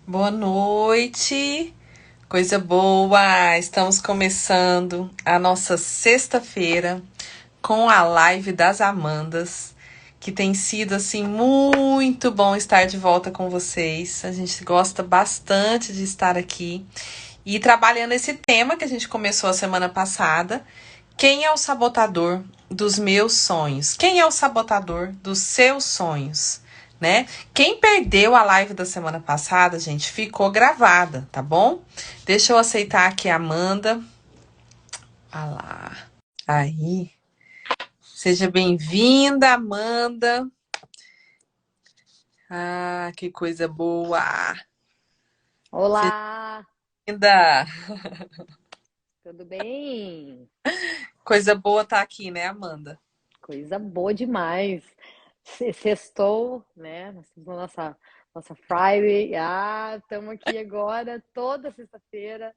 Boa noite, coisa boa! Estamos começando a nossa sexta-feira com a live das Amandas, que tem sido assim muito bom estar de volta com vocês. A gente gosta bastante de estar aqui e trabalhando esse tema que a gente começou a semana passada. Quem é o sabotador dos meus sonhos? Quem é o sabotador dos seus sonhos? Né? Quem perdeu a live da semana passada, gente, ficou gravada, tá bom? Deixa eu aceitar aqui a Amanda. Ah lá. Aí. Seja bem-vinda, Amanda. Ah, que coisa boa. Seja Olá, bem-vinda. tudo bem? Coisa boa tá aqui, né, Amanda? Coisa boa demais. Sextou, né? Nós temos a nossa Friday. Estamos aqui agora, toda sexta-feira.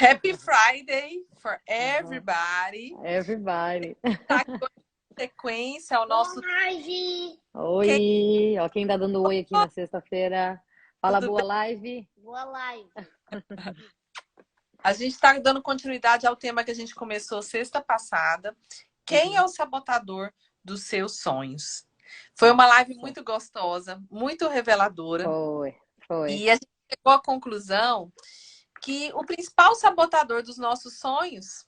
Happy Friday for Aham. everybody. Everybody. Tá aqui hoje em sequência ao nosso. Quem- Oi, ó, quem tá dando oi aqui na sexta-feira? Fala Tudo boa bem? live. A gente está dando continuidade ao tema que a gente começou sexta passada. Quem é Uhum. o sabotador dos seus sonhos? Foi uma live Isso. muito gostosa, muito reveladora. Foi, foi. E a gente chegou à conclusão que o principal sabotador dos nossos sonhos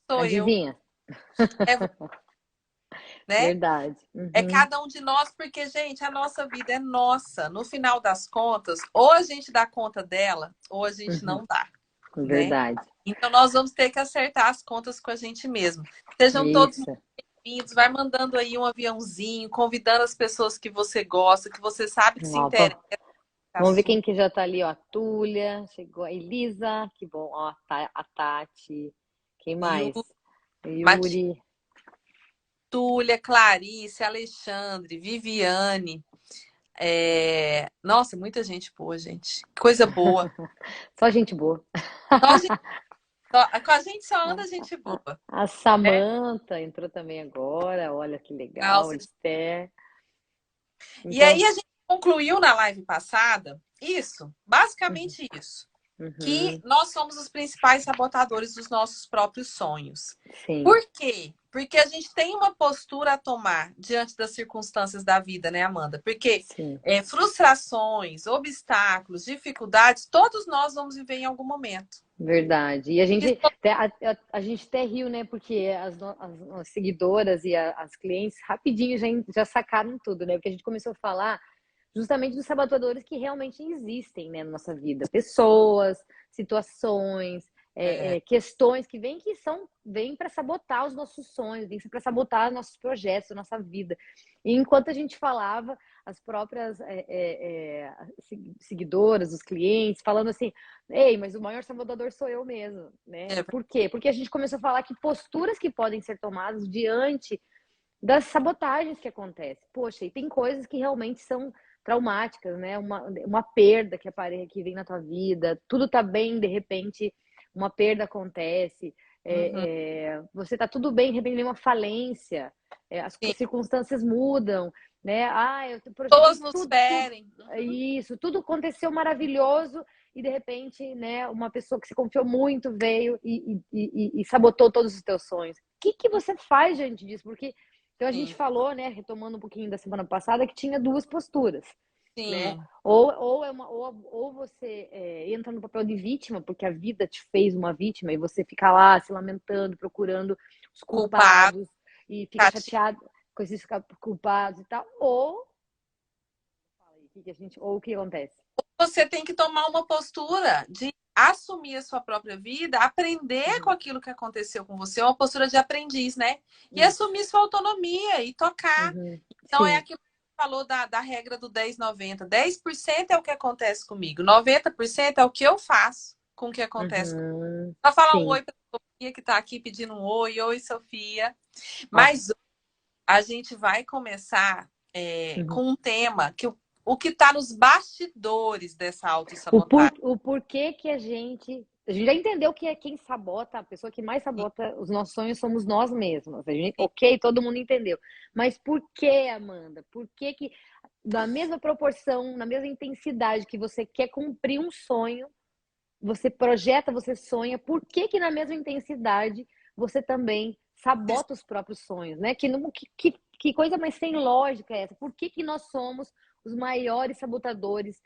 sou eu, Adivinha? é você, né? Verdade. É Uhum, cada um de nós, porque, gente, a nossa vida é nossa. No final das contas, ou a gente dá conta dela, ou a gente uhum. não dá, né? Verdade. Então, nós vamos ter que acertar as contas com a gente mesmo. Sejam todos Isso. bem-vindos. Vai mandando aí um aviãozinho, convidando as pessoas que você gosta, que você sabe que se Ó, interessa no vamos ver assunto. quem que já tá ali, ó. A Túlia, chegou a Elisa, que bom, ó, a Tati. Quem mais? Yu, O Matilha, Yuri. Clarice, Alexandre, Viviane. Nossa, muita gente boa, gente. Coisa boa. Só gente boa. Só gente... Com a gente só anda gente boa. A Né? Samantha entrou também agora, olha que legal, Nossa. Esther. E Então, aí a gente concluiu na live passada isso, uhum, basicamente isso. Que uhum, nós somos os principais sabotadores dos nossos próprios sonhos. sim, Por quê? Porque a gente tem uma postura a tomar diante das circunstâncias da vida, né, Amanda? Porque sim. frustrações, obstáculos, dificuldades, todos nós vamos viver em algum momento. Verdade. E Isso a gente até riu, né? Porque as seguidoras e as clientes rapidinho já sacaram tudo, né? Porque a gente começou a falar justamente dos sabotadores que realmente existem, né, na nossa vida. Pessoas, situações, é, questões vêm para sabotar os nossos sonhos, vêm para sabotar nossos projetos, a nossa vida. E enquanto a gente falava, as próprias seguidoras, os clientes, falando assim, ei, mas o maior sabotador sou eu mesmo, né? é, Por quê? Porque a gente começou a falar que posturas que podem ser tomadas diante das sabotagens que acontecem. Poxa, e tem coisas que realmente são traumáticas, né? Uma perda que vem na tua vida, tudo tá bem, de repente uma perda acontece, uhum. você tá tudo bem, de repente vem uma falência, as Sim. circunstâncias mudam, né? Eu Pessoas projetei nos tudo ferem. isso, tudo aconteceu maravilhoso e de repente, né, uma pessoa que se confiou muito veio e sabotou todos os teus sonhos. O que você faz diante disso? Porque então a gente Sim, falou, né, retomando um pouquinho da semana passada, que tinha duas posturas, né? sim. Ou você entra no papel de vítima, porque a vida te fez uma vítima e você fica lá se lamentando, procurando os Culpado, culpados e fica castigo. chateado com esses culpados e tal. Ou ou o que acontece? Você tem que tomar uma postura de assumir a sua própria vida, aprender com Uhum, aquilo que aconteceu com você, uma postura de aprendiz, né? E isso. assumir sua autonomia e tocar. Uhum, Então, é sim. aquilo que você falou da regra do 10-90. 10% é o que acontece comigo, 90% é o que eu faço com o que acontece comigo. Uhum, Só falar um sim. oi para a Sofia, que está aqui pedindo um oi. Oi, Sofia. Ó, Mas a gente vai começar uhum. com um tema o que está nos bastidores dessa autossabotagem. O porquê que a gente já entendeu que é quem sabota, a pessoa que mais sabota os nossos sonhos somos nós mesmos. Ok, todo mundo entendeu. Mas por que, Amanda? Por que que da mesma proporção, na mesma intensidade que você quer cumprir um sonho, você projeta, você sonha, por que que na mesma intensidade você também sabota os próprios sonhos, né? Que coisa mais sem lógica é essa? Por que que nós somos os maiores sabotadores,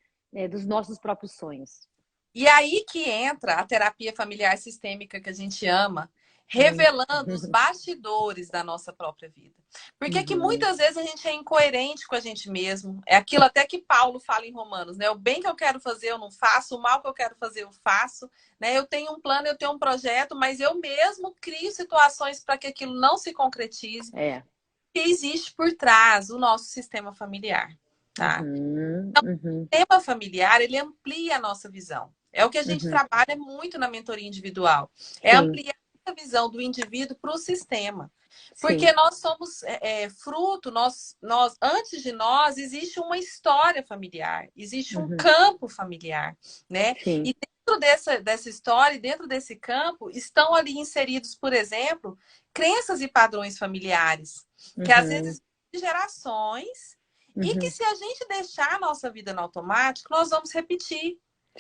dos nossos próprios sonhos? E aí que entra a terapia familiar sistêmica que a gente ama, Hum. revelando os bastidores da nossa própria vida. Porque que Uhum. muitas vezes a gente é incoerente com a gente mesmo. É aquilo até que Paulo fala em Romanos, né? O bem que eu quero fazer eu não faço, o mal que eu quero fazer eu faço, né? Eu tenho um plano, eu tenho um projeto, mas eu mesmo crio situações para que aquilo não se concretize. É. Que existe por trás o nosso sistema familiar, tá? Uhum. Uhum. Sistema familiar, ele amplia a nossa visão. É o que a gente Uhum. trabalha muito na mentoria individual. É Sim, ampliar a visão do indivíduo para o sistema. sim. Porque nós somos fruto, antes de nós, existe uma história familiar, existe um Uhum. campo familiar, né? Sim. E dentro dessa história, dentro desse campo, estão ali inseridos, por exemplo, crenças e padrões familiares, que às Uhum. vezes gerações e que Uhum. se a gente deixar a nossa vida no automático, nós vamos repetir.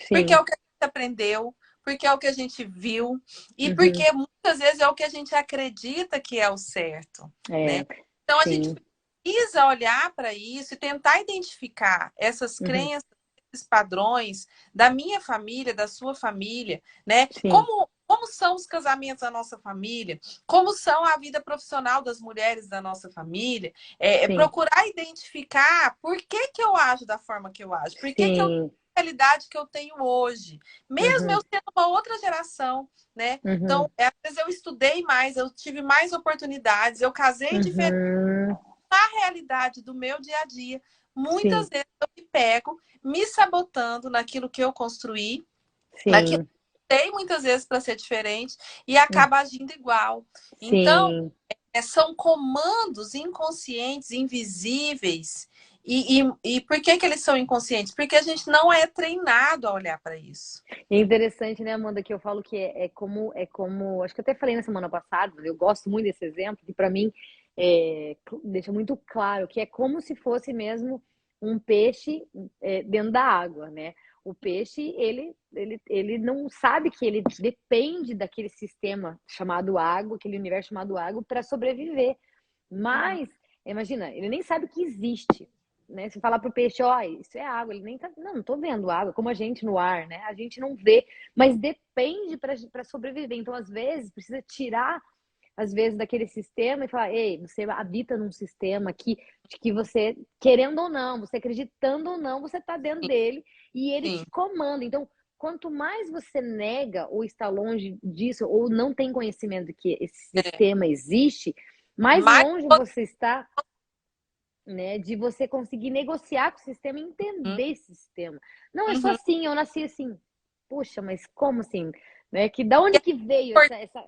Porque é Sim. o que a gente aprendeu, porque é o que a gente viu e Uhum. porque muitas vezes é o que a gente acredita que é o certo, né? É. Então a gente Sim. precisa olhar para isso e tentar identificar essas Uhum. crenças, esses padrões da minha família, da sua família, né? Sim. Como são os casamentos da nossa família? Como são a vida profissional das mulheres da nossa família? Sim. Procurar identificar por que que eu ajo da forma que eu ajo, por que que eu Sim. realidade que eu tenho hoje, mesmo eu Uhum. sendo uma outra geração, né? Então, Uhum. às vezes eu estudei mais, eu tive mais oportunidades, eu casei diferente Uhum. da realidade do meu dia a dia. Muitas Sim. vezes eu me pego me sabotando naquilo que eu construí, naquilo Sim. que eu sei muitas vezes para ser diferente e Hum. acaba agindo igual. Então, Sim. são comandos inconscientes, invisíveis. E por que que eles são inconscientes? Porque a gente não é treinado a olhar para isso. É interessante, né, Amanda, que eu falo que é como, acho que eu até falei na semana passada, eu gosto muito desse exemplo, que para mim deixa muito claro que é como se fosse mesmo um peixe dentro da água, né? O peixe, ele não sabe que ele depende daquele sistema chamado água, aquele universo chamado água, para sobreviver. Uhum. Mas, imagina, ele nem sabe que existe, né? Se falar pro peixe, ó, isso é água, ele nem tá, não tô vendo água, como a gente no ar, né? A gente não vê, mas depende para sobreviver. Então, às vezes, precisa tirar, às vezes, daquele sistema e falar, ei, você habita num sistema que você, querendo ou não, você acreditando ou não, você tá dentro Sim, dele e ele sim. te comanda. Então, quanto mais você nega ou está longe disso, ou não tem conhecimento de que esse É. sistema existe, mais Mas longe você está, né, de você conseguir negociar com o sistema e entender esse sistema. Não é só uhum. assim, eu nasci assim. Puxa, mas como assim? Né? Que da onde que veio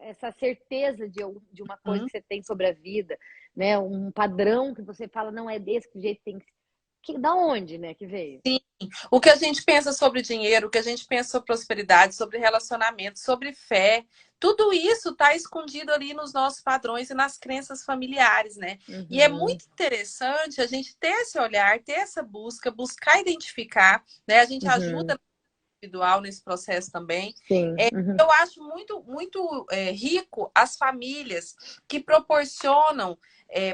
essa certeza de uma coisa Uhum. que você tem sobre a vida, né? Um padrão que você fala, não é desse jeito tem que da onde, né, que veio? Sim. O que a gente pensa sobre dinheiro, o que a gente pensa sobre prosperidade, sobre relacionamento, sobre fé, tudo isso está escondido ali nos nossos padrões e nas crenças familiares, né? E é Uhum, muito interessante a gente ter esse olhar, ter essa busca, buscar identificar, né? A gente uhum, ajuda no individual nesse processo também. sim, É, uhum, eu acho muito rico as famílias que proporcionam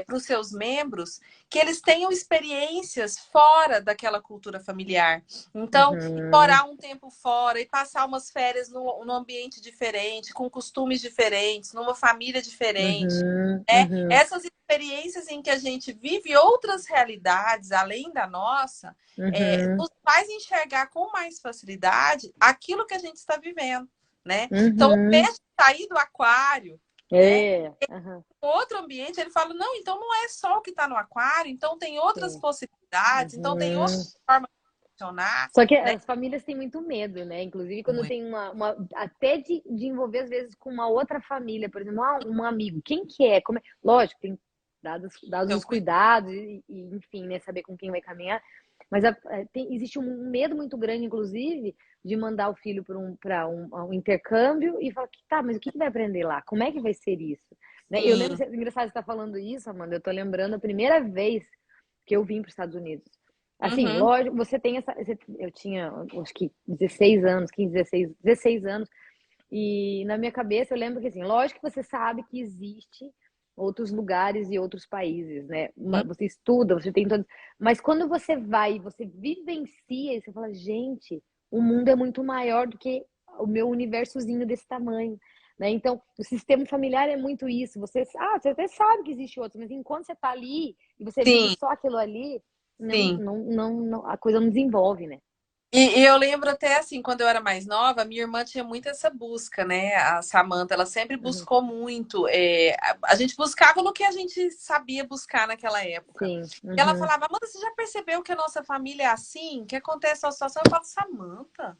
para os seus membros que eles tenham experiências fora daquela cultura familiar. Então, ir uhum, morar um tempo fora e passar umas férias no ambiente diferente, com costumes diferentes, numa família diferente. uhum, Né? uhum, Essas experiências em que a gente vive outras realidades além da nossa, uhum, nos faz enxergar com mais facilidade aquilo que a gente está vivendo, né? Então, o uhum, peixe sair do aquário, né? é, uhum, Outro ambiente, ele fala, não, então não é só o que está no aquário, então tem outras sim, possibilidades, então tem outra uhum. forma de funcionar, Só que né? as famílias têm muito medo, né? Inclusive quando Muito. tem até de envolver às vezes com uma outra família, por exemplo, um amigo, quem que é? Como é? Lógico, tem dados Eu os cuido. cuidados enfim, né, saber com quem vai caminhar, mas existe um medo muito grande, inclusive, de mandar o filho para um intercâmbio e falar que tá, mas o que vai aprender lá? Como é que vai ser isso? Né? Eu lembro, Sim. engraçado você estar falando isso, Amanda, eu tô lembrando a primeira vez que eu vim para os Estados Unidos. Assim, Uhum. lógico, você tem essa. Eu tinha, acho que 16 anos, 15, 16 anos, e na minha cabeça eu lembro que, assim, lógico que você sabe que existe outros lugares e outros países, né? Você estuda, você tem todos. Mas quando você vai e você vivencia, e você fala, gente, o mundo é muito maior do que o meu universozinho desse tamanho. Né? Então, o sistema familiar é muito isso. Você até sabe que existe outro, mas enquanto você está ali e você vive Sim, só aquilo ali, sim. a coisa não desenvolve, né? E eu lembro até assim, quando eu era mais nova, minha irmã tinha muito essa busca, né? A Samantha, ela sempre Uhum. buscou muito. A gente buscava no que a gente sabia buscar naquela época. Sim. E ela Uhum. falava, Amanda, você já percebeu que a nossa família é assim? Que acontece a situação? Eu falo, Samantha,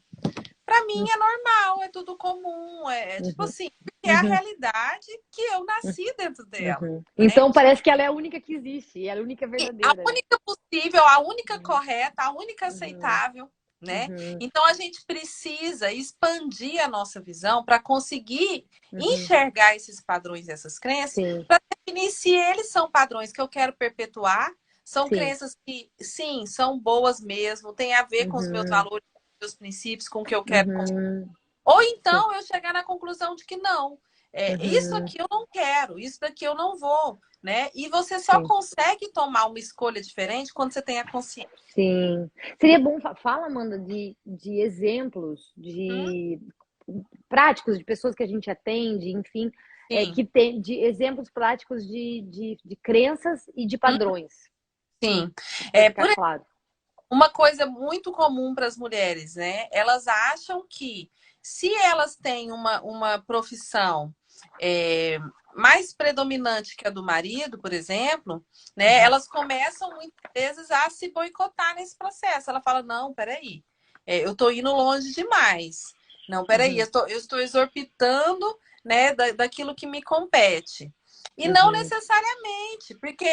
pra mim é normal, é tudo comum. É tipo Uhum. assim, porque é a Uhum. realidade que eu Uhum. nasci dentro dela, Uhum. né? Então parece que ela é a única que existe, é a única A verdadeira, né? única possível, a única Uhum. correta, a única Uhum. aceitável, né? Uhum. Então a gente precisa expandir a nossa visão para conseguir Uhum. enxergar esses padrões, essas crenças, Sim, para definir se eles são padrões que eu quero perpetuar, são sim. crenças que, sim, são boas mesmo, tem a ver com os meus Uhum. valores, com os meus princípios, com o que eu quero. Uhum. Ou Sim. então eu chegar na conclusão de que não, isso Uhum. aqui eu não quero, isso daqui eu não vou, né? E você só Sim. consegue tomar uma escolha diferente quando você tem a consciência. Sim. Seria bom, fala, Amanda, de exemplos Hum, de práticos de pessoas que a gente atende, enfim, sim, que tem de exemplos práticos de crenças e de hum, padrões, sim. para Por ficar exemplo, claro. uma coisa muito comum para as mulheres, né? Elas acham que se elas têm uma profissão é, mais predominante que a do marido, por exemplo, né? Uhum. Elas começam muitas vezes a se boicotar nesse processo. Ela fala, não, peraí, eu estou indo longe demais. Não, peraí, Uhum. eu estou exorbitando, né, daquilo que me compete. E não Uhum. necessariamente, porque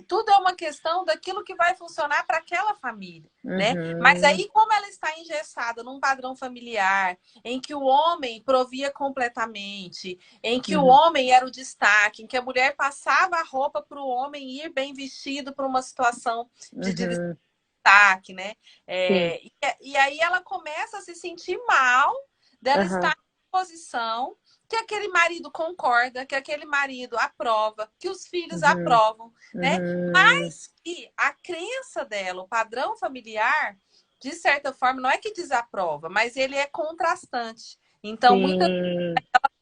tudo é uma questão daquilo que vai funcionar para aquela família, né? Mas Uhum. aí, como ela está engessada num padrão familiar, em que o homem provia completamente, em que o Uhum. homem era o destaque, em que a mulher passava a roupa para o homem ir bem vestido para uma situação de Uhum. destaque, né? Sim. E aí ela começa a se sentir mal dela estar Aham. em posição que aquele marido concorda, que aquele marido aprova, que os filhos Uhum. aprovam, né? Uhum. Mas que a crença dela, o padrão familiar, de certa forma, não é que desaprova, mas ele é contrastante. Então, muita Sim.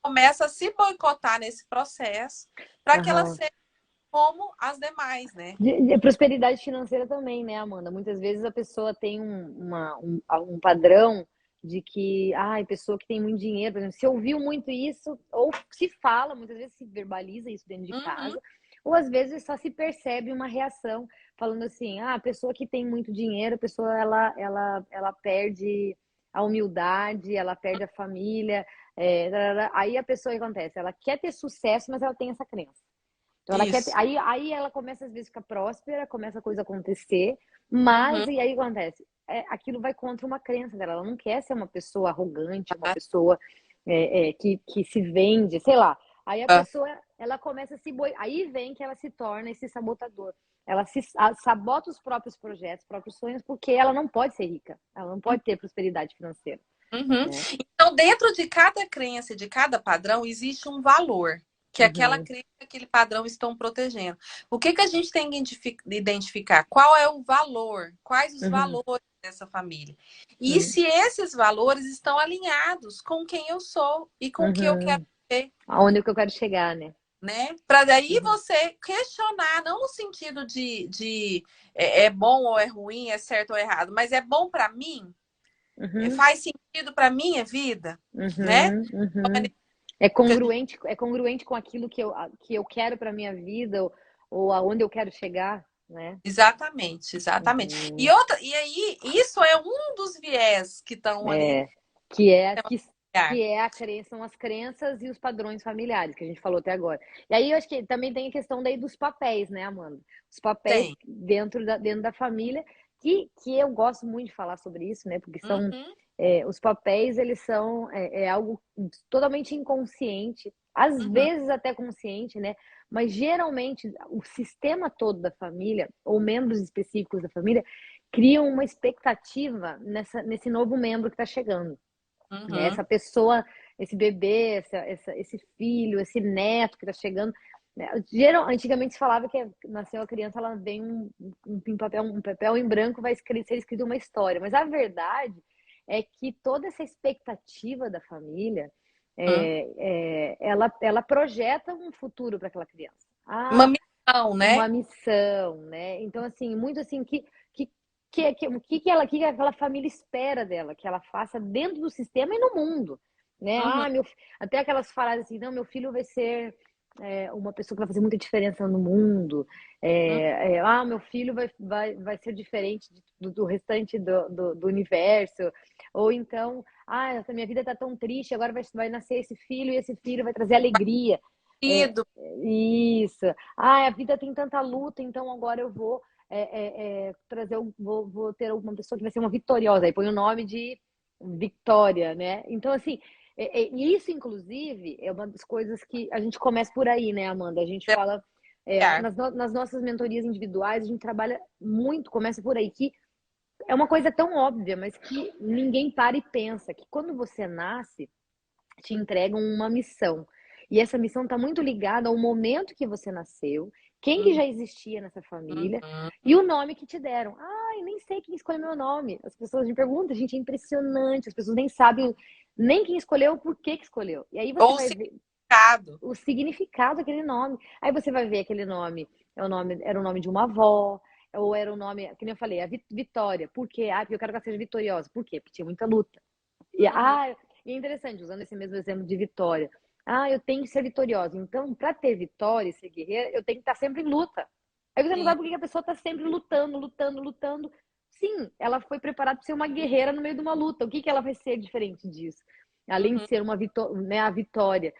começa a se boicotar nesse processo para que ela Aham. seja como as demais, né? De prosperidade financeira também, né, Amanda? Muitas vezes a pessoa tem um padrão de que, ai, pessoa que tem muito dinheiro, por exemplo, se ouviu muito isso, ou se fala, muitas vezes se verbaliza isso dentro de Uhum, casa, ou às vezes só se percebe uma reação falando assim, ah, a pessoa que tem muito dinheiro, a pessoa ela perde a humildade, ela perde a família, tarará. Aí a pessoa o que acontece, ela quer ter sucesso, mas ela tem essa crença. Então ela quer ter, isso. aí ela começa às vezes a ficar próspera, começa a coisa a acontecer, mas Uhum. e aí o que acontece? Aquilo vai contra uma crença dela. Ela não quer ser uma pessoa arrogante, uma pessoa que se vende, sei lá. Aí a pessoa ela começa a aí vem que ela se torna esse sabotador. Ela sabota os próprios projetos, os próprios sonhos, porque ela não pode ser rica, ela não pode ter prosperidade financeira, Uhum. né? Então, dentro de cada crença, de cada padrão, existe um valor que aquela Uhum, crença, aquele padrão estão protegendo. O que a gente tem que identificar? Qual é o valor? Quais os uhum, valores dessa família? E uhum, se esses valores estão alinhados com quem eu sou e com o que eu quero uhum. ser, Aonde que eu quero chegar, né? né? Para daí Uhum, você questionar, não no sentido de é bom ou é ruim, é certo ou errado, mas é bom para mim? uhum. Faz sentido para minha vida, né? Uhum, Então, uhum. É congruente com aquilo que eu quero para minha vida ou aonde eu quero chegar, né? exatamente, exatamente. Uhum. E aí, isso é um dos viés que estão ali. É, que é No que, familiar. que é a crença, são as crenças e os padrões familiares que a gente falou até agora. E aí eu acho que também tem a questão daí dos papéis, né, Amanda? Os papéis Tem. dentro da família, que eu gosto muito de falar sobre isso, né? Porque são Uhum, os papéis, eles são algo totalmente inconsciente, às uhum, vezes até consciente, né? Mas geralmente o sistema todo da família, ou membros específicos da família, criam uma expectativa nesse novo membro que está chegando. Né? Uhum. Essa pessoa, esse bebê, esse filho, esse neto que está chegando. Né? Antigamente se falava que nasceu a criança, ela vem um papel em branco, vai ser escrito uma história. Mas a verdade é que toda essa expectativa da família, ela projeta um futuro para aquela criança. Uma missão, Uma né? missão, né? Então, assim, muito assim, o que aquela família espera dela, que ela faça dentro do sistema e no mundo, né? Uhum. Até aquelas frases assim, não, meu filho vai ser uma pessoa que vai fazer muita diferença no mundo. Meu filho vai ser diferente do restante do universo. Ou então, essa minha vida está tão triste, agora vai nascer esse filho e esse filho vai trazer alegria. Ido. Isso. A vida tem tanta luta, então agora eu vou trazer, vou ter uma pessoa que vai ser uma vitoriosa. Aí põe o nome de Vitória, né? Então, assim, isso, inclusive, é uma das coisas que a gente começa por aí, né, Amanda? A gente fala, nas nossas mentorias individuais, a gente trabalha muito, começa por aí, que é uma coisa tão óbvia, mas que ninguém para e pensa, que quando você nasce, te entregam uma missão. E essa missão está muito ligada ao momento que você nasceu, quem que Uhum. já existia nessa família Uhum. e o nome que te deram. Eu nem sei quem escolheu meu nome. As pessoas me perguntam, gente, é impressionante. As pessoas nem sabem nem quem escolheu, por que escolheu. E aí você Ou vai ver significado. o significado daquele nome. Aí você vai ver aquele nome, era o nome de uma avó, ou era o nome, que nem eu falei, a Vitória. Por quê? Porque eu quero que ela seja vitoriosa. Por quê? Porque tinha muita luta. E, Uhum. e é interessante, usando esse mesmo exemplo de vitória. Eu tenho que ser vitoriosa. Então, para ter vitória e ser guerreira, eu tenho que estar sempre em luta. Aí você não Sim. sabe por que a pessoa está sempre lutando, lutando, lutando. Sim, ela foi preparada para ser uma guerreira no meio de uma luta. O que, que ela vai ser diferente disso? Além de Uhum. ser né, a vitória.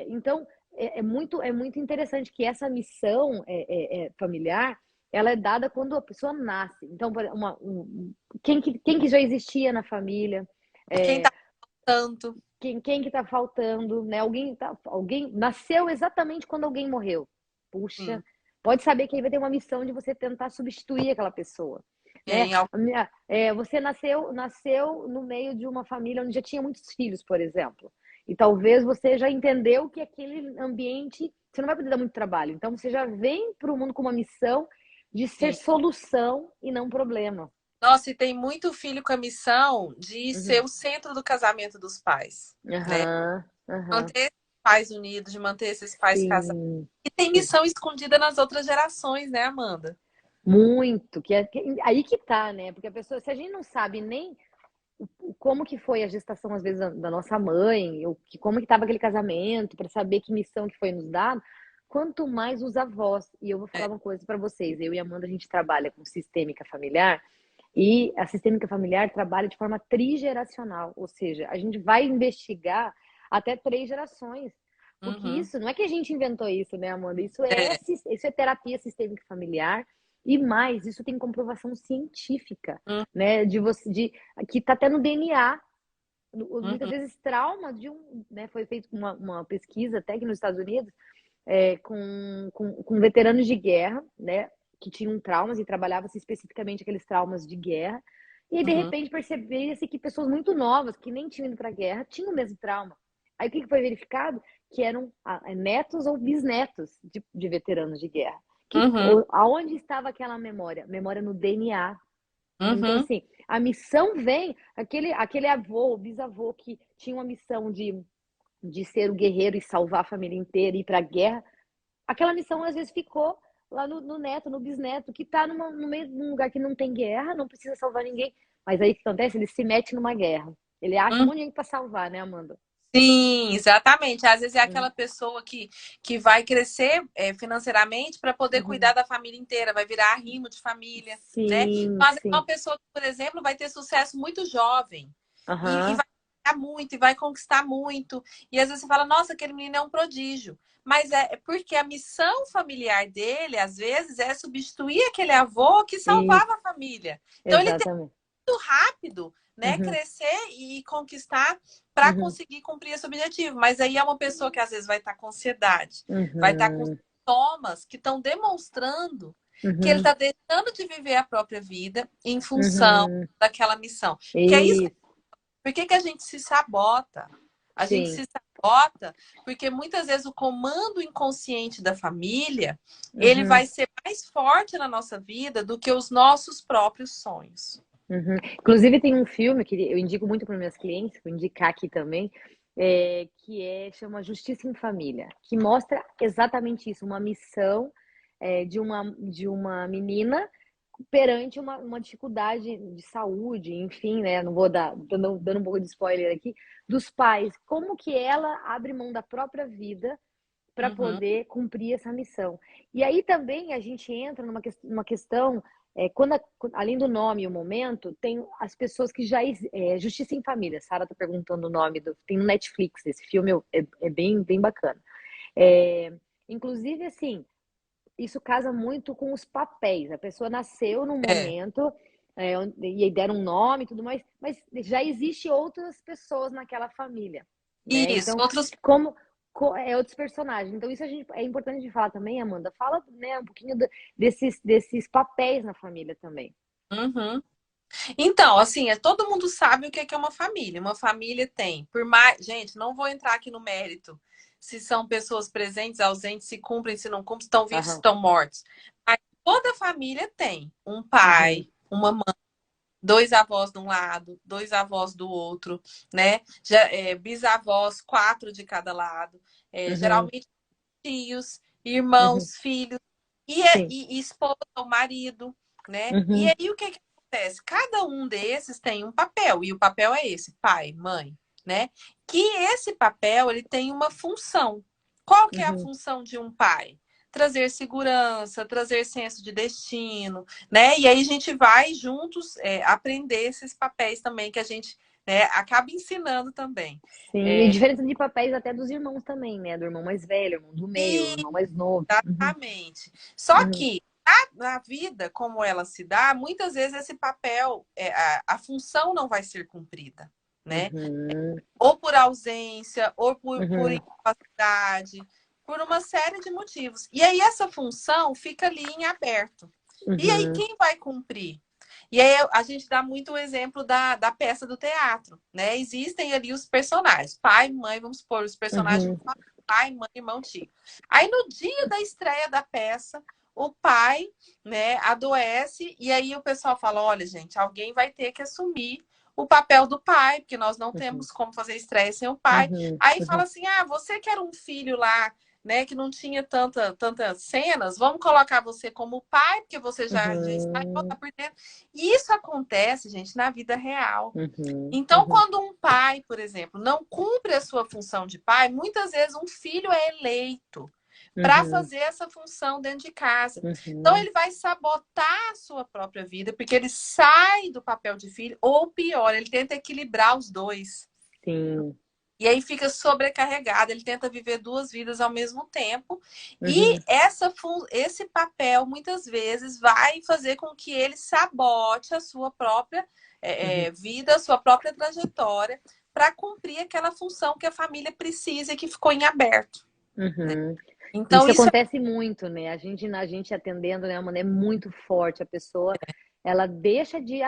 Então, é muito interessante que essa missão familiar, ela é dada quando a pessoa nasce. Então, quem que já existia na família? Quem tá tanto. Quem que tá faltando, né? Alguém nasceu exatamente quando alguém morreu. Puxa, Sim. pode saber que aí vai ter uma missão de você tentar substituir aquela pessoa, né? Em al- Você nasceu no meio de uma família onde já tinha muitos filhos, por exemplo. E talvez você já entendeu que aquele ambiente você não vai poder dar muito trabalho. Então você já vem para o mundo com uma missão de ser Sim. solução e não problema. Nossa, e tem muito filho com a missão de ser Uhum. o centro do casamento dos pais, né? Aham, aham. Manter esses pais unidos, de manter esses pais casados. Sim, E tem sim. missão escondida nas outras gerações, né, Amanda? Muito, aí que tá, né? Porque a pessoa, se a gente não sabe nem como que foi a gestação, às vezes, da nossa mãe, como que estava aquele casamento, para saber que missão que foi nos dado, quanto mais os avós. E eu vou falar É. uma coisa para vocês. Eu e a Amanda, a gente trabalha com sistêmica familiar, e a sistêmica familiar trabalha de forma trigeracional, ou seja, a gente vai investigar até 3 gerações. Porque Uhum. isso, não é que a gente inventou isso, né, Amanda? É. Isso é terapia sistêmica familiar. E mais, isso tem comprovação científica, né? Que está até no DNA. Muitas Uhum. vezes trauma né? Foi feita uma pesquisa até aqui nos Estados Unidos com veteranos de guerra, né? Que tinham traumas e trabalhava-se especificamente aqueles traumas de guerra. E aí, de Uhum. repente, percebia-se que pessoas muito novas, que nem tinham ido para a guerra, tinham o mesmo trauma. Aí o que foi verificado? Que eram netos ou bisnetos de veteranos de guerra. Uhum. Aonde estava aquela memória? Memória no DNA. Então, Uhum. assim, a missão vem, aquele avô, bisavô que tinha uma missão de ser o guerreiro e salvar a família inteira e ir para a guerra, aquela missão às vezes ficou lá no neto, no bisneto, que está no meio de um lugar que não tem guerra, não precisa salvar ninguém. Mas aí o que acontece? Ele se mete numa guerra. Ele acha um Uhum. monte de gente para salvar, né, Amanda? Sim, exatamente. Às vezes é aquela Uhum. pessoa que vai crescer financeiramente para poder cuidar Uhum. da família inteira, vai virar arrimo de família, né? Sim, Então, às vezes, é sim. uma pessoa que, por exemplo, vai ter sucesso muito jovem e Aham. vai ganhar muito, e vai conquistar muito. E às vezes você fala, nossa, aquele menino é um prodígio. Mas é porque a missão familiar dele, às vezes, é substituir aquele avô que salvava Isso, a família. Então, ele exatamente. muito rápido, né, Uhum. crescer e conquistar para Uhum. conseguir cumprir esse objetivo. Mas aí é uma pessoa que às vezes vai estar com ansiedade, vai estar com Uhum. sintomas que estão demonstrando que ele Uhum. está deixando de viver a própria vida em função Uhum. daquela missão. Porque é isso. Isso. Por que a gente se sabota? A gente Sim. se sabota porque muitas vezes o comando inconsciente da família, ele Uhum. vai ser mais forte na nossa vida do que os nossos próprios sonhos. Uhum. Inclusive tem um filme que eu indico muito para minhas clientes, vou indicar aqui também, chama Justiça em Família, que mostra exatamente isso, uma missão de uma menina perante uma dificuldade de saúde, enfim, né? Não vou dando um pouco de spoiler aqui, dos pais, como que ela abre mão da própria vida para Uhum. poder cumprir essa missão. E aí também a gente entra numa questão, além do nome e o momento, tem as pessoas que já. Justiça em Família, Sara está perguntando o nome, tem no Netflix, esse filme é bem, bem bacana. É, inclusive, assim, isso casa muito com os papéis. A pessoa nasceu num É. momento, e aí deram um nome e tudo mais, mas já existe outras pessoas naquela família, né? Isso, Então, outros. como outros personagens. Então, isso é importante de falar também, Amanda. Fala, né, um pouquinho desses papéis na família também. Uhum. Então, assim, todo mundo sabe o que é uma família. Uma família tem, por mais. Gente, não vou entrar aqui no mérito se são pessoas presentes, ausentes, se cumprem, se não cumprem, se estão vivos, se Aham. estão mortos. Mas toda família tem um Uhum. pai, uma mãe, dois avós de um lado, dois avós do outro, né? Bisavós, quatro de cada lado. Uhum. Geralmente tios, Uhum. irmãos, filhos Sim. e esposa ou marido, né? E Uhum. aí o que acontece? Cada um desses tem um papel, e o papel é esse, pai, mãe, né? Que esse papel ele tem uma função. Qual que é a Uhum. função de um pai? Trazer segurança, trazer senso de destino, né? E aí a gente vai juntos aprender esses papéis também que a gente acaba ensinando também. Sim. E diferença de papéis até dos irmãos também, né? Do irmão mais velho, irmão do meio, irmão mais novo. Uhum. Exatamente. Só Uhum. que na vida, como ela se dá, muitas vezes esse papel, a função não vai ser cumprida, né? Uhum. Ou por ausência, ou por Uhum. incapacidade, por uma série de motivos. E aí essa função fica ali em aberto. E aí Uhum. quem vai cumprir? E aí a gente dá muito o exemplo da peça do teatro, né? Existem ali os personagens, pai, mãe, vamos supor, os personagens Uhum. pai, mãe, irmão, tio. Aí no dia da estreia da peça, o pai, né, adoece e aí o pessoal fala, olha, gente, alguém vai ter que assumir o papel do pai, porque nós não Uhum. temos como fazer estreia sem o pai. Uhum. Aí fala Uhum. assim: ah, você que era um filho lá, né, que não tinha tantas cenas, vamos colocar você como pai, porque você já está Uhum. por dentro. E isso acontece, gente, na vida real. Uhum. Então, Uhum. quando um pai, por exemplo, não cumpre a sua função de pai, muitas vezes um filho é eleito para Uhum. fazer essa função dentro de casa. Então, Uhum. ele vai sabotar a sua própria vida, porque ele sai do papel de filho, ou pior, ele tenta equilibrar os dois. Sim. E aí fica sobrecarregado, ele tenta viver duas vidas ao mesmo tempo. E Uhum. esse papel, muitas vezes, vai fazer com que ele sabote a sua própria Uhum. vida, a sua própria trajetória, para cumprir aquela função que a família precisa e que ficou em aberto. Né? Uhum. Então, Isso isso acontece muito, né? A gente atendendo, né, mano, é muito forte. A pessoa, ela deixa de.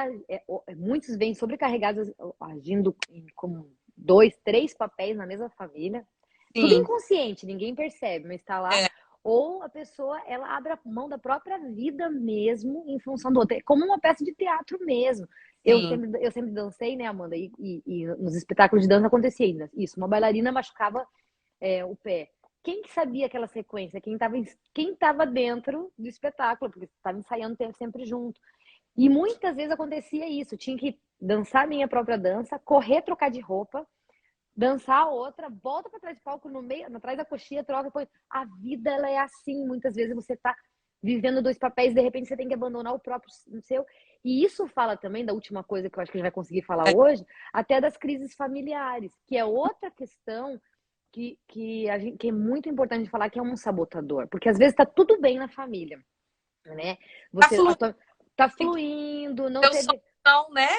Muitos vêm sobrecarregados, agindo como dois, três papéis na mesma família. Tudo sim, inconsciente, ninguém percebe, mas está lá. é, Ou a pessoa, ela abre a mão da própria vida mesmo em função do outro. É como uma peça de teatro mesmo. sim. Eu sempre dancei, né, Amanda? E nos espetáculos de dança acontecia isso. Uma bailarina machucava o pé. Quem que sabia aquela sequência? Quem tava dentro do espetáculo, porque estava ensaiando sempre junto. E muitas vezes acontecia isso. Tinha que dançar a minha própria dança, correr, trocar de roupa, dançar a outra, volta para trás do palco, no meio, atrás da coxinha, troca. Depois. A vida, ela é assim. Muitas vezes você tá vivendo dois papéis, de repente você tem que abandonar o próprio seu. E isso fala também da última coisa que eu acho que a gente vai conseguir falar É. hoje, até das crises familiares, que é outra questão que é muito importante falar, que é um sabotador. Porque às vezes tá tudo bem na família, né? Tá Você fluindo, tá fluindo, não eu sou teve. não, né?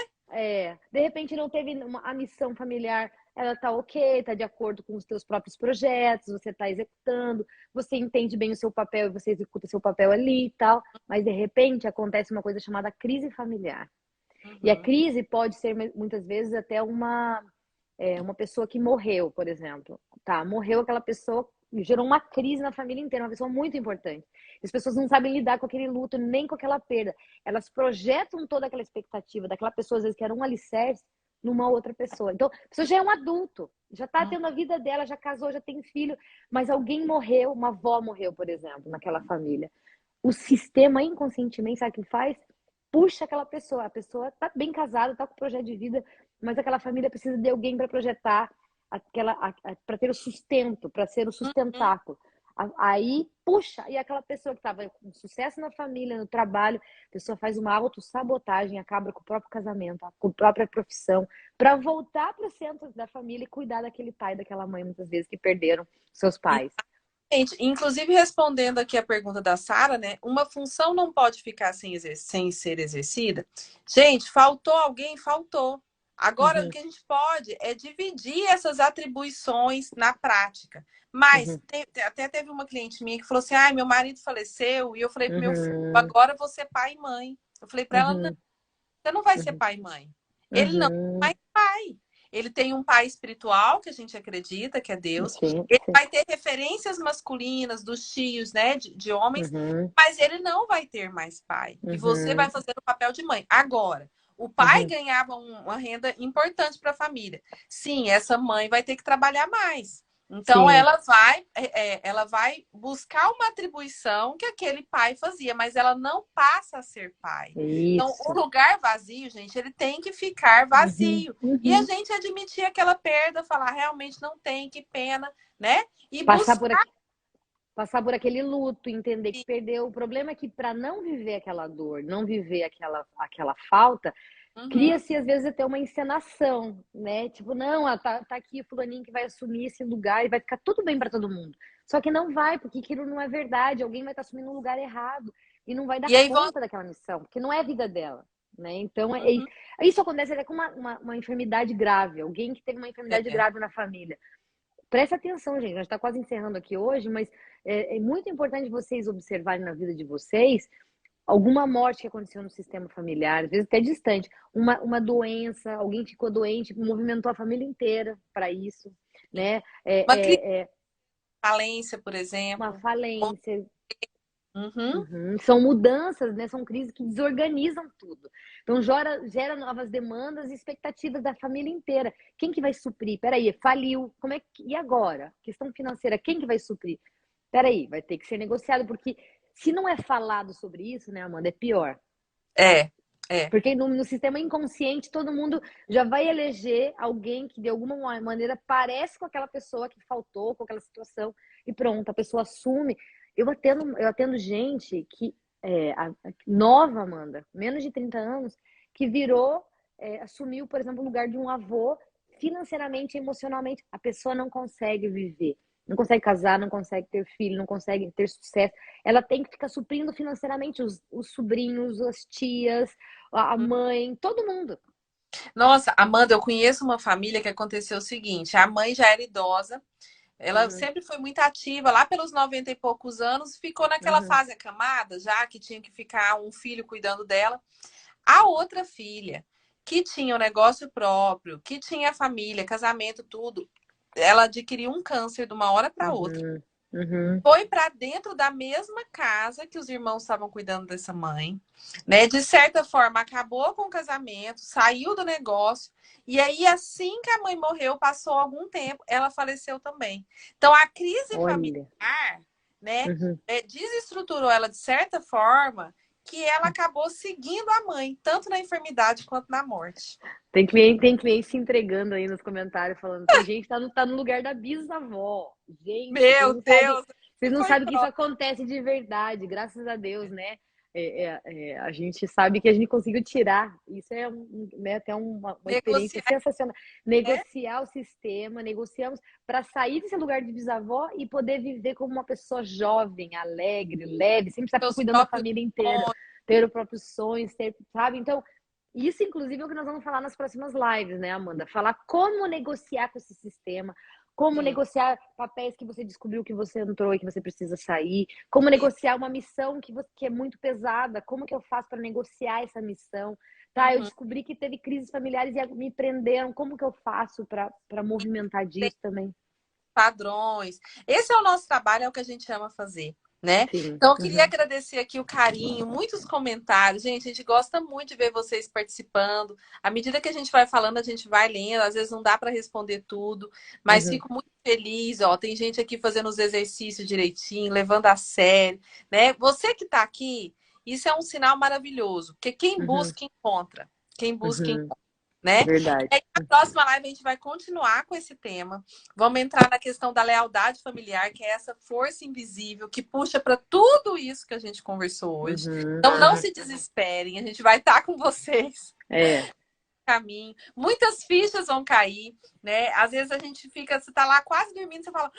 De repente não teve a missão familiar, ela tá ok, tá de acordo com os teus próprios projetos, você tá executando, você entende bem o seu papel e você executa o seu papel ali e tal, mas de repente acontece uma coisa chamada crise familiar. E a Uhum. crise pode ser muitas vezes até uma pessoa que morreu, por exemplo. Tá, morreu aquela pessoa, gerou uma crise na família inteira, uma pessoa muito importante. As pessoas não sabem lidar com aquele luto, nem com aquela perda. Elas projetam toda aquela expectativa daquela pessoa, às vezes, que era um alicerce, numa outra pessoa. Então, a pessoa já é um adulto, já tá tendo a vida dela, já casou, já tem filho, mas alguém morreu, uma avó morreu, por exemplo, naquela família. O sistema inconscientemente, sabe o que faz? Puxa aquela pessoa. A pessoa tá bem casada, tá com projeto de vida, mas aquela família precisa de alguém para projetar, para ter o sustento, para ser o Uhum. sustentáculo. Aí, puxa, e aquela pessoa que estava com sucesso na família, no trabalho, a pessoa faz uma autossabotagem, acaba com o próprio casamento, com a própria profissão, para voltar para o centro da família e cuidar daquele pai, daquela mãe, muitas vezes, que perderam seus pais. Gente, inclusive respondendo aqui a pergunta da Sara, né? Uma função não pode ficar sem ser exercida. Gente, faltou alguém? Faltou. Agora, o Uhum, que a gente pode é dividir essas atribuições na prática. Mas uhum, até teve uma cliente minha que falou assim: ai, meu marido faleceu, e eu falei pro meu filho, uhum, agora você é pai e mãe. Eu falei para ela, não, uhum, você não vai ser uhum, pai e mãe. Ele não é uhum. mais pai. Ele tem um pai espiritual, que a gente acredita, que é Deus. Sim, Ele sim. vai ter referências masculinas dos tios, né, de homens, Uhum, mas ele não vai ter mais pai. E você vai uhum, fazer o papel de mãe. Agora, o pai uhum. ganhava uma renda importante para a família. Sim, essa mãe vai ter que trabalhar mais. Então Sim, ela vai buscar uma atribuição que aquele pai fazia, mas ela não passa a ser pai. Então, o isso. lugar vazio, gente, ele tem que ficar Uhum, vazio. E a uhum. gente admitir aquela perda, falar realmente não tem, que pena, né? E Passar por buscar. aqui, passar por aquele luto, entender que perdeu. O problema é que para não viver aquela dor, não viver aquela falta, Uhum, cria-se às vezes até uma encenação, né? Tipo, não, tá aqui o fulaninho que vai assumir esse lugar e vai ficar tudo bem para todo mundo. Só que não vai, porque aquilo não é verdade. Alguém vai estar assumindo um lugar errado e não vai dar e aí vão. conta daquela missão, porque não é a vida dela. Né? Então, Uhum, isso acontece até com uma enfermidade grave, alguém que teve uma enfermidade é. grave na família. Presta atenção, gente. A gente está quase encerrando aqui hoje, mas é muito importante vocês observarem na vida de vocês alguma morte que aconteceu no sistema familiar, às vezes até distante, uma doença, alguém ficou doente, movimentou a família inteira para isso, né? Uma crise de É falência, por uma exemplo. falência. Uhum, Uhum. São mudanças, né? São crises que desorganizam tudo. Então gera novas demandas e expectativas da família inteira. Quem que vai suprir? Peraí, faliu. Como é que... E agora? Questão financeira, quem que vai suprir? Peraí, vai ter que ser negociado, porque se não é falado sobre isso, né, Amanda, é pior. é, é. Porque no sistema inconsciente, todo mundo já vai eleger alguém que, de alguma maneira, parece com aquela pessoa que faltou, com aquela situação, e pronto, a pessoa assume. Eu atendo gente que nova, Amanda, menos de 30 anos, que virou, assumiu, por exemplo, o lugar de um avô financeiramente e emocionalmente. A pessoa não consegue viver, não consegue casar, não consegue ter filho, não consegue ter sucesso. Ela tem que ficar suprindo financeiramente os sobrinhos, as tias, a mãe, todo mundo. Nossa, Amanda, eu conheço uma família que aconteceu o seguinte: a mãe já era idosa, ela Uhum, sempre foi muito ativa, lá pelos 90 e poucos anos, ficou naquela uhum, fase acamada, já que tinha que ficar um filho cuidando dela. A outra filha, que tinha o negócio próprio, que tinha família, casamento, tudo, ela adquiriu um câncer de uma hora para outra. uhum, uhum. Foi para dentro da mesma casa que os irmãos estavam cuidando dessa mãe, né? De certa forma, acabou com o casamento, saiu do negócio. E aí, assim que a mãe morreu, passou algum tempo, ela faleceu também. Então, a crise Olha. familiar, né, Uhum. desestruturou ela de certa forma que ela acabou seguindo a mãe, tanto na enfermidade quanto na morte. Tem cliente se entregando aí nos comentários, falando, tem gente que tá no lugar da bisavó. Gente, Meu Deus, vocês não foi sabem que isso próximo. acontece de verdade, graças a Deus, né? A gente sabe que a gente conseguiu tirar. Isso é né, até uma experiência Negociar, sensacional. né? Negociar o sistema, negociamos para sair desse lugar de bisavó e poder viver como uma pessoa jovem, alegre, leve, sempre estar Seus cuidando da próprios família inteira, sonhos. ter os próprios sonhos, sabe? Então, Isso, inclusive, é o que nós vamos falar nas próximas lives, né, Amanda? Falar como negociar com esse sistema, como Sim. negociar papéis que você descobriu que você entrou e que você precisa sair, como negociar uma missão que é muito pesada, como que eu faço para negociar essa missão? Tá, eu Uhum. descobri que teve crises familiares e me prenderam, como que eu faço para movimentar Tem disso também? padrões. Esse é o nosso trabalho, é o que a gente ama fazer, né? Sim. Então, eu queria Uhum. agradecer aqui o carinho, muitos comentários. Gente, a gente gosta muito de ver vocês participando. À medida que a gente vai falando, a gente vai lendo. Às vezes não dá para responder tudo, mas Uhum. fico muito feliz. Ó, tem gente aqui fazendo os exercícios direitinho, levando a sério, né? Você que está aqui, isso é um sinal maravilhoso, porque quem Uhum. busca, encontra. Quem busca, Uhum. encontra, né? Verdade. E aí, na próxima live, a gente vai continuar com esse tema. Vamos entrar na questão da lealdade familiar, que é essa força invisível que puxa para tudo isso que a gente conversou hoje. Uhum. Então, não se desesperem, a gente vai estar com vocês É. no caminho. Muitas fichas vão cair, né? Às vezes a gente fica, você está lá quase dormindo, você fala,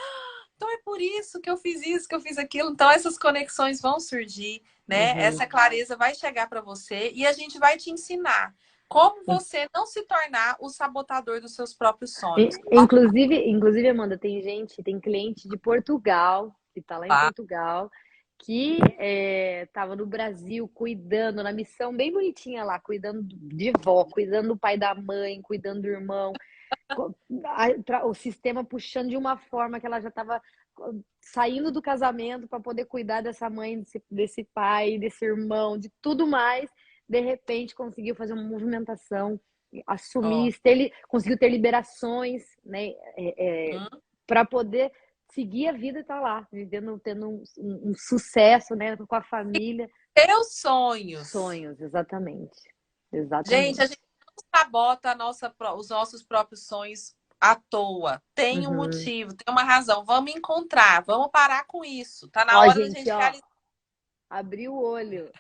então é por isso que eu fiz isso, que eu fiz aquilo. Então, essas conexões vão surgir, né? Uhum. Essa clareza vai chegar para você e a gente vai te ensinar como você não se tornar o sabotador dos seus próprios sonhos. Inclusive, Amanda, tem cliente de Portugal, que está lá em Tá? Portugal, que estava no Brasil cuidando, na missão bem bonitinha lá, cuidando de vó, cuidando do pai da mãe, cuidando do irmão, o sistema puxando de uma forma que ela já estava saindo do casamento para poder cuidar dessa mãe, desse pai, desse irmão, de tudo mais. De repente conseguiu fazer uma movimentação, Ó. assumir, conseguiu ter liberações, né, para poder seguir a vida e estar lá, vivendo, tendo um sucesso, né, com a família. Teus sonhos. Sonhos, exatamente. Gente, a Exatamente. gente não sabota os nossos próprios sonhos à toa. Tem um Uhum. motivo, tem uma razão. Vamos encontrar, vamos parar com isso. Tá na Ó, hora da gente, gente ó, realizar. abrir o olho.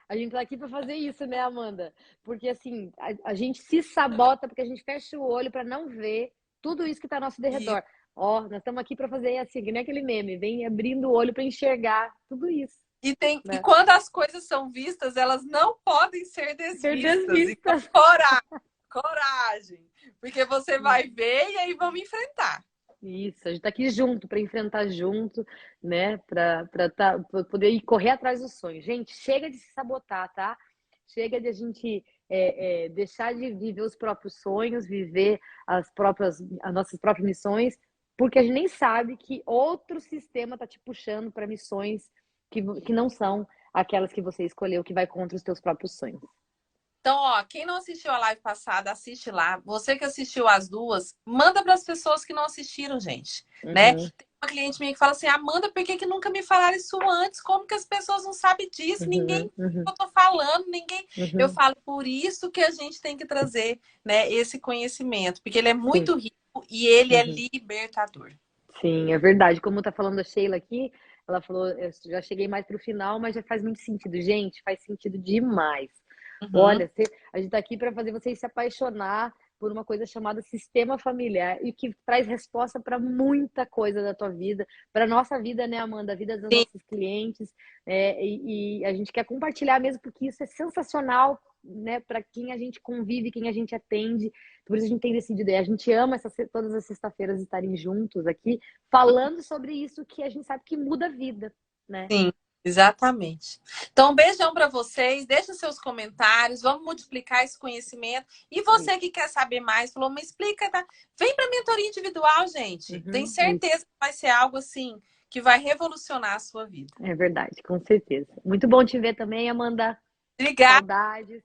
A gente tá aqui para fazer isso, né, Amanda? Porque assim, a gente se sabota porque a gente fecha o olho para não ver tudo isso que tá ao nosso derredor. Ó, nós estamos aqui para fazer assim, que nem aquele meme, vem abrindo o olho para enxergar tudo isso, E né? quando as coisas são vistas, elas não podem ser Ser desvistas. Então, desvistas. coragem, coragem. Porque você vai ver e aí vamos enfrentar. Isso, a gente tá aqui junto para enfrentar junto, né? Pra poder ir correr atrás do sonho. Gente, chega de se sabotar, tá? Chega de a gente deixar de viver os próprios sonhos, viver as nossas próprias missões, porque a gente nem sabe que outro sistema tá te puxando para missões que não são aquelas que você escolheu, que vai contra os teus próprios sonhos. Então, ó, quem não assistiu a live passada, assiste lá. Você que assistiu as duas, manda para as pessoas que não assistiram, gente, né? Uhum, Tem uma cliente minha que fala assim: Amanda, por que que nunca me falaram isso antes? Como que as pessoas não sabem disso? Ninguém uhum, uhum, eu tô falando, ninguém. Eu uhum. falo por isso que a gente tem que trazer, né, esse conhecimento, porque ele é Sim. muito rico e ele é Uhum. libertador. Sim, é verdade. Como tá falando a Sheila aqui, ela falou, eu já cheguei mais pro final, mas já faz muito sentido. Gente, faz sentido demais. Uhum. Olha, a gente tá aqui para fazer vocês se apaixonar por uma coisa chamada sistema familiar e que traz resposta para muita coisa da tua vida, para nossa vida, né, Amanda? A vida dos Sim. nossos clientes. E a gente quer compartilhar mesmo, porque isso é sensacional, né, para quem a gente convive, quem a gente atende. Por isso a gente tem decidido, a gente ama todas as sextas-feiras estarem juntos aqui, falando sobre isso que a gente sabe que muda a vida, né? Sim, exatamente. Então, um beijão para vocês. Deixa seus comentários. Vamos multiplicar esse conhecimento. E você Isso. que quer saber mais, falou, me explica, tá? Vem para a mentoria individual, gente. Tem Isso. certeza que vai ser algo assim que vai revolucionar a sua vida. É verdade, com certeza. Muito bom te ver também, Amanda. Obrigada. Saudades.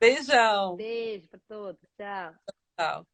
Beijão. Beijo para todos. Tchau. Tchau.